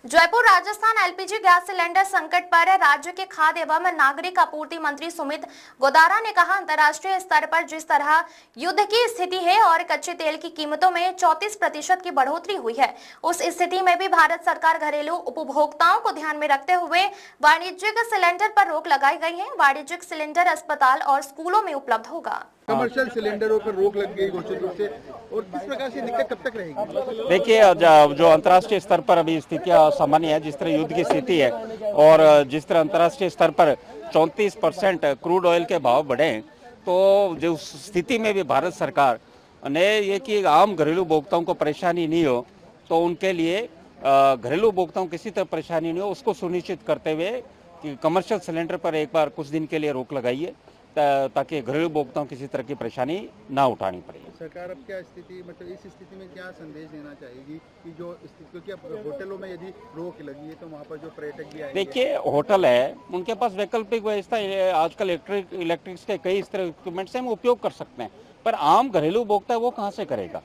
Jaipur Rajasthan LPG gas cylinder संकट पर राज्य के खाद्य एवं नागरिक आपूर्ति मंत्री सुमित गोदारा ने कहा, अंतर्राष्ट्रीय स्तर पर जिस तरह युद्ध की स्थिति है और कच्चे तेल की कीमतों में 34% की बढ़ोतरी हुई है, उस स्थिति में भी भारत सरकार घरेलू उपभोक्ताओं को ध्यान में रखते हुए वाणिज्यिक सिलेंडर पर रोक लगाई गई है। वाणिज्यिक सिलेंडर अस्पताल और स्कूलों में उपलब्ध होगा। कमर्शियल सिलेंडरों पर रोक लग गई घोषित रूप से, और किस प्रकार से दिक्कत कब तक रहेगी? देखिए, जो अंतर्राष्ट्रीय स्तर पर अभी स्थितियां सामान्य है, जिस तरह युद्ध की स्थिति है और जिस तरह अंतर्राष्ट्रीय स्तर पर 34% क्रूड ऑयल के भाव बढ़े, तो जो स्थिति में भी भारत सरकार ने ये कि आम घरेलू उपभोक्ताओं को परेशानी नहीं हो, तो उनके लिए घरेलू उपभोक्ताओं को किसी तरह परेशानी नहीं हो, उसको सुनिश्चित करते हुए कि कमर्शियल सिलेंडर पर एक बार कुछ दिन के लिए रोक लगाइए, ताकि घरेलू उपभोक्ताओं को किसी तरह की परेशानी ना उठानी पड़े। सरकार अब क्या स्थिति, मतलब इस स्थिति में क्या संदेश देना चाहेगी कि जो स्थिति, क्योंकि होटलों में यदि रोक लगी है तो वहाँ पर जो पर्यटक भी आएंगे। देखिए, होटल है, उनके पास वैकल्पिक व्यवस्था है, आजकल इलेक्ट्रिक्स के कई इस तरह इक्विपमेंट्स हैं, हम उपयोग कर सकते हैं, पर आम घरेलू उपभोक्ता है वो कहाँ से करेगा?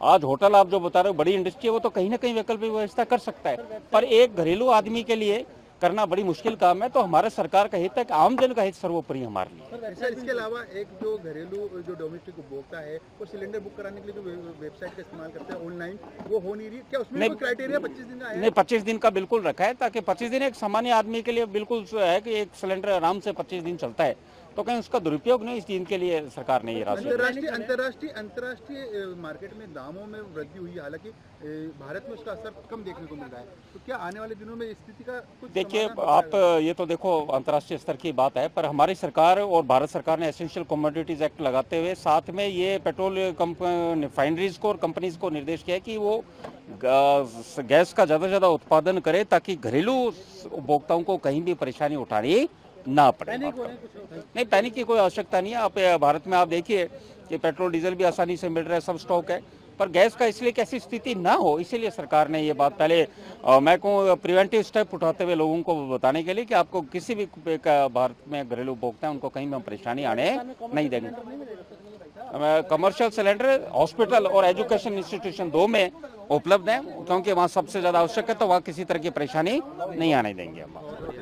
आज होटल आप जो बता रहे हो बड़ी इंडस्ट्री है, वो तो कहीं ना कहीं वैकल्पिक व्यवस्था कर सकता है, पर एक घरेलू आदमी के लिए करना बड़ी मुश्किल काम है। तो हमारे सरकार का हित है कि आम जन का हित सर्वोपरि हमारे लिए। सर, इसके अलावा एक जो घरेलू जो डोमेस्टिक उपभोक्ता है वो सिलेंडर बुक कराने के लिए जो वेबसाइट का इस्तेमाल करते हैं ऑनलाइन, वो हो नहीं रही, क्या उसमें कोई क्राइटेरिया 25 दिन का है? नहीं, 25 दिन का बिल्कुल रखा है, ताकि 25 दिन एक सामान्य आदमी के लिए बिल्कुल है कि एक सिलेंडर आराम से 25 दिन चलता है, तो कहीं उसका दुरुपयोग नहीं, इस दिन के लिए सरकार ने ये राशि। अंतर्राष्ट्रीय मार्केट में दामों में वृद्धि हुई, हालांकि भारत में उसका असर कम देखने को मिल रहा है, तो क्या आने वाले दिनों में स्थिति का कुछ? देखिए, आप ये तो देखो अंतर्राष्ट्रीय स्तर की बात है, पर हमारी सरकार और भारत सरकार ने एसेंशियल कमोडिटीज एक्ट लगाते हुए साथ में ये पेट्रोल रिफाइनरीज को और कंपनीज को निर्देश किया है कि वो गैस का ज़्यादा से ज़्यादा उत्पादन करे, ताकि घरेलू उपभोक्ताओं को कहीं भी परेशानी उठानी ना पड़े। नहीं, पैनिक की कोई आवश्यकता नहीं है। आप भारत में आप देखिए कि पेट्रोल डीजल भी आसानी से मिल रहा है, सब स्टॉक है, पर गैस का इसलिए कैसी स्थिति ना हो, इसीलिए सरकार ने ये बात पहले मैं कहूँ प्रिवेंटिव स्टेप उठाते हुए लोगों को बताने के लिए कि आपको किसी भी भारत में घरेलू उपभोक्ता है उनको कहीं में परेशानी आने नहीं देंगे। कमर्शियल सिलेंडर हॉस्पिटल और एजुकेशन इंस्टीट्यूशन 2 में उपलब्ध है, क्योंकि वहाँ सबसे ज़्यादा आवश्यक है, तो वहाँ किसी तरह की परेशानी नहीं आने देंगे हम।